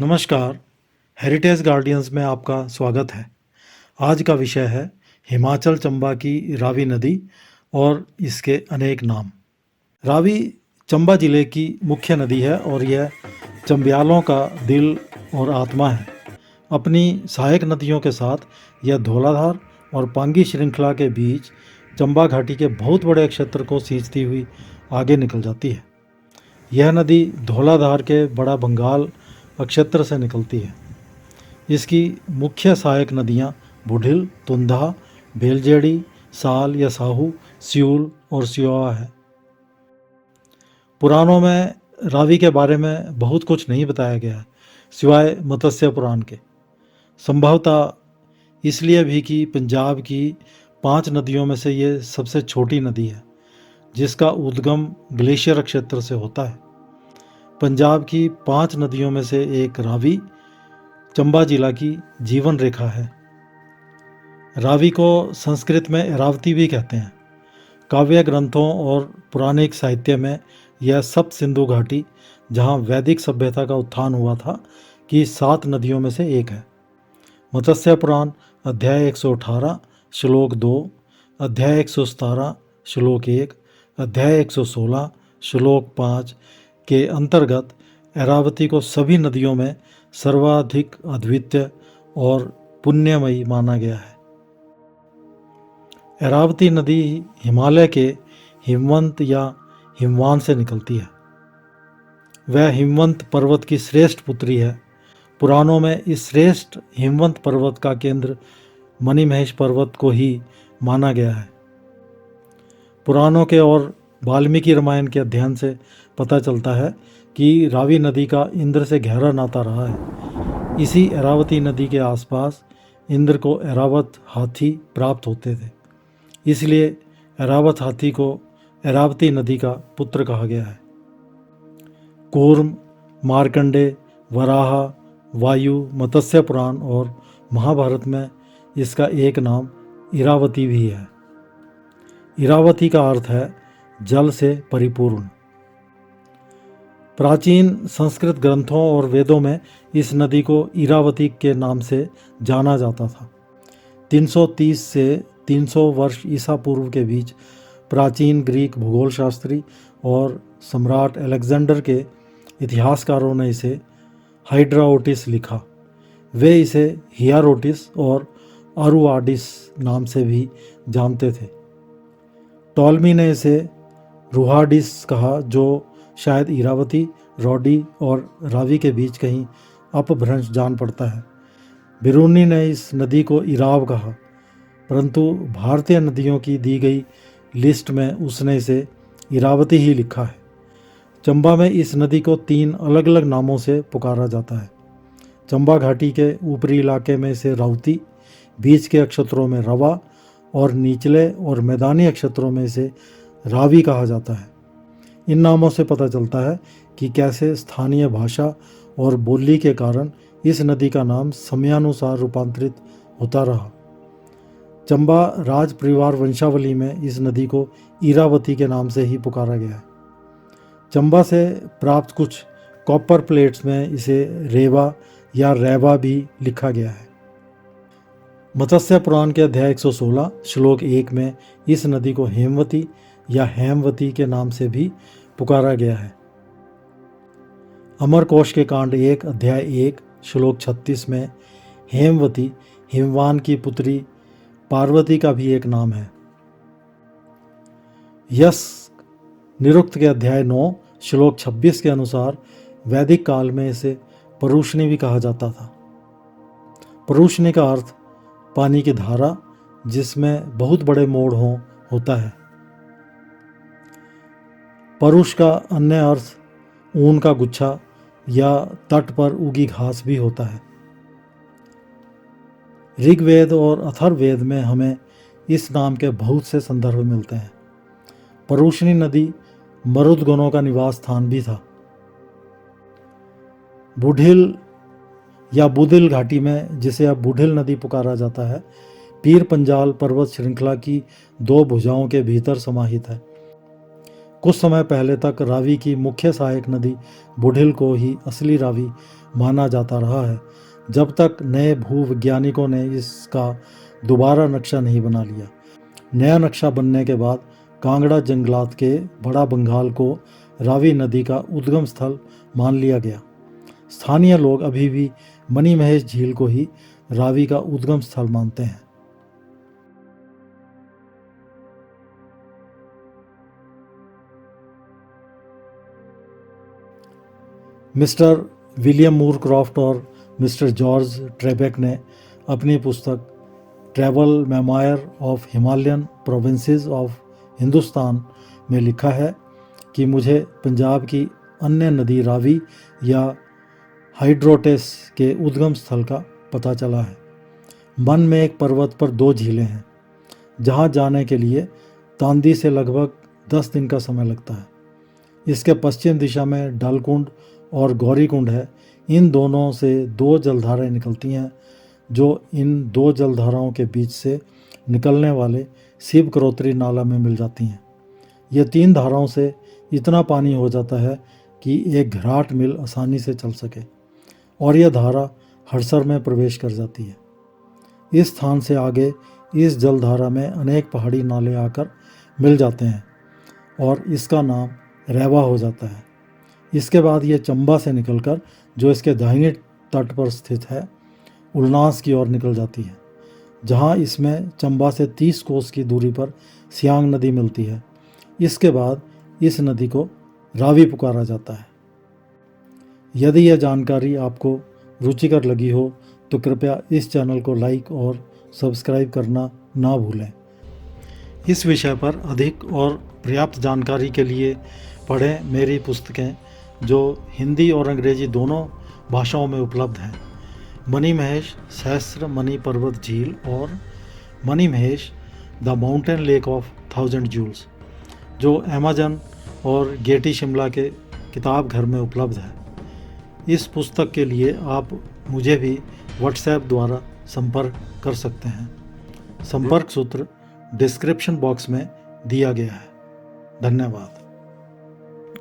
नमस्कार। Heritage guardians में आपका स्वागत है। आज का विषय है हिमाचल चंबा की रावी नदी और इसके अनेक नाम। रावी चंबा जिले की मुख्य नदी है और यह चंबियालों का दिल और आत्मा है। अपनी सहायक नदियों के साथ यह धौलाधार और पांगी श्रृंखला के बीच चंबा घाटी के बहुत बड़े क्षेत्र को सींचती हुई आगे निकल जाती है। यह नदी धौलाधार के बड़ा बंगाल क्षेत्र से निकलती है। इसकी मुख्य सहायक नदियाँ बुढ़िल, तुंधा, बेलजेड़ी, साल या साहू, सियूल और सियोआ है। पुराणों में रावी के बारे में बहुत कुछ नहीं बताया गया है सिवाय मत्स्य पुराण के। संभवतः इसलिए भी कि पंजाब की 5 नदियों में से ये सबसे छोटी नदी है जिसका उद्गम ग्लेशियर क्षेत्र से होता है। पंजाब की 5 नदियों में से एक रावी चंबा जिला की जीवन रेखा है। रावी को संस्कृत में एरावती भी कहते हैं। काव्य ग्रंथों और पुराणिक साहित्य में यह सप्त सिंधु घाटी, जहाँ वैदिक सभ्यता का उत्थान हुआ था, की 7 नदियों में से एक है। मत्स्य पुराण अध्याय 118 श्लोक 2, अध्याय 117 श्लोक 1, अध्याय 116 श्लोक 5 के अंतर्गत एरावती को सभी नदियों में सर्वाधिक अद्वितीय और पुण्यमयी माना गया है। एरावती नदी हिमालय के हिमवंत या हिमवान से निकलती है। वह हिमवंत पर्वत की श्रेष्ठ पुत्री है। पुराणों में इस श्रेष्ठ हिमवंत पर्वत का केंद्र मणिमहेश पर्वत को ही माना गया है। पुराणों के और वाल्मीकि रामायण के अध्ययन से पता चलता है कि रावी नदी का इंद्र से गहरा नाता रहा है। इसी एरावती नदी के आसपास इंद्र को एरावत हाथी प्राप्त होते थे, इसलिए एरावत हाथी को एरावती नदी का पुत्र कहा गया है। कूर्म, मार्कंडे, वराह, वायु, मत्स्य पुराण और महाभारत में इसका एक नाम इरावती भी है। इरावती का अर्थ है जल से परिपूर्ण। प्राचीन संस्कृत ग्रंथों और वेदों में इस नदी को इरावती के नाम से जाना जाता था। 330 से 300 वर्ष ईसा पूर्व के बीच प्राचीन ग्रीक भूगोल शास्त्री और सम्राट अलेक्जेंडर के इतिहासकारों ने इसे हाइड्राओटिस लिखा। वे इसे हियारोटिस और अरुआडिस नाम से भी जानते थे। टॉलमी ने इसे रुहाडिस कहा, जो शायद इरावती, रौडी और रावी के बीच कहीं अपभ्रंश जान पड़ता है। बिरूनी ने इस नदी को इराव कहा, परंतु भारतीय नदियों की दी गई लिस्ट में उसने इसे इरावती ही लिखा है। चंबा में इस नदी को 3 अलग अलग नामों से पुकारा जाता है। चंबा घाटी के ऊपरी इलाके में इसे रावती, बीच के क्षेत्रों में रवा और निचले और मैदानी क्षेत्रों में इसे रावी कहा जाता है। इन नामों से पता चलता है कि कैसे स्थानीय भाषा और बोली के कारण इस नदी का नाम समयानुसार रूपांतरित होता रहा। चंबा राज परिवार वंशावली में इस नदी को इरावती के नाम से ही पुकारा गया है। चंबा से प्राप्त कुछ कॉपर प्लेट्स में इसे रेवा या रैवा भी लिखा गया है। मत्स्य पुराण के अध्याय 116 श्लोक 1 में इस नदी को हेमवती या हेमवती के नाम से भी पुकारा गया है। अमरकोश के कांड 1 अध्याय 1 श्लोक 36 में हेमवती हिमवान की पुत्री पार्वती का भी एक नाम है। यश निरुक्त के अध्याय 9 श्लोक 26 के अनुसार वैदिक काल में इसे परुष्णी भी कहा जाता था। परुष्णी का अर्थ पानी की धारा जिसमें बहुत बड़े मोड़ होता है। परुष का अन्य अर्थ ऊन का गुच्छा या तट पर उगी घास भी होता है। ऋग्वेद और अथर्ववेद में हमें इस नाम के बहुत से संदर्भ मिलते हैं। परुष्णी नदी मरुदगणों का निवास स्थान भी था। बुढ़िल या बुधिल घाटी में, जिसे अब बुढ़िल नदी पुकारा जाता है, पीर पंजाल पर्वत श्रृंखला की 2 भुजाओं के भीतर समाहित है। कुछ समय पहले तक रावी की मुख्य सहायक नदी बुढ़िल को ही असली रावी माना जाता रहा है जब तक नए भूवैज्ञानिकों ने इसका दोबारा नक्शा नहीं बना लिया। नया नक्शा बनने के बाद कांगड़ा जंगलात के बड़ा बंगाल को रावी नदी का उद्गम स्थल मान लिया गया। स्थानीय लोग अभी भी मणि महेश झील को ही रावी का उद्गम स्थल मानते हैं। मिस्टर विलियम मूर क्रॉफ्ट और मिस्टर जॉर्ज ट्रेबेक ने अपनी पुस्तक travel memoir of Himalayan provinces of Hindustan में लिखा है कि मुझे पंजाब की अन्य नदी रावी या हाइड्रोटेस के उद्गम स्थल का पता चला है। मन में एक पर्वत पर 2 झीलें हैं जहां जाने के लिए तांदी से लगभग 10 दिन का समय लगता है। इसके पश्चिम दिशा में डलकुंड और गौरीकुंड है। इन दोनों से 2 जलधाराएं निकलती हैं जो इन 2 जलधाराओं के बीच से निकलने वाले शिव करोत्री नाला में मिल जाती हैं। ये 3 धाराओं से इतना पानी हो जाता है कि एक घराट मिल आसानी से चल सके और यह धारा हड़सर में प्रवेश कर जाती है। इस स्थान से आगे इस जलधारा में अनेक पहाड़ी नाले आकर मिल जाते हैं और इसका नाम रेवा हो जाता है। इसके बाद ये चंबा से निकलकर, जो इसके दाहिने तट पर स्थित है, उल्नास की ओर निकल जाती है, जहाँ इसमें चंबा से 30 कोस की दूरी पर सियांग नदी मिलती है। इसके बाद इस नदी को रावी पुकारा जाता है। यदि यह जानकारी आपको रुचिकर लगी हो तो कृपया इस चैनल को लाइक और सब्सक्राइब करना ना भूलें। इस विषय पर अधिक और पर्याप्त जानकारी के लिए पढ़ें मेरी पुस्तकें जो हिंदी और अंग्रेजी दोनों भाषाओं में उपलब्ध हैं। मणि महेश सहस्त्र मणि पर्वत झील और Mani Mahesh the mountain lake of 1000 jewels, जो अमेज़न और गेटी शिमला के किताब घर में उपलब्ध है। इस पुस्तक के लिए आप मुझे भी व्हाट्सएप द्वारा संपर्क कर सकते हैं। संपर्क सूत्र डिस्क्रिप्शन बॉक्स में दिया गया है। धन्यवाद।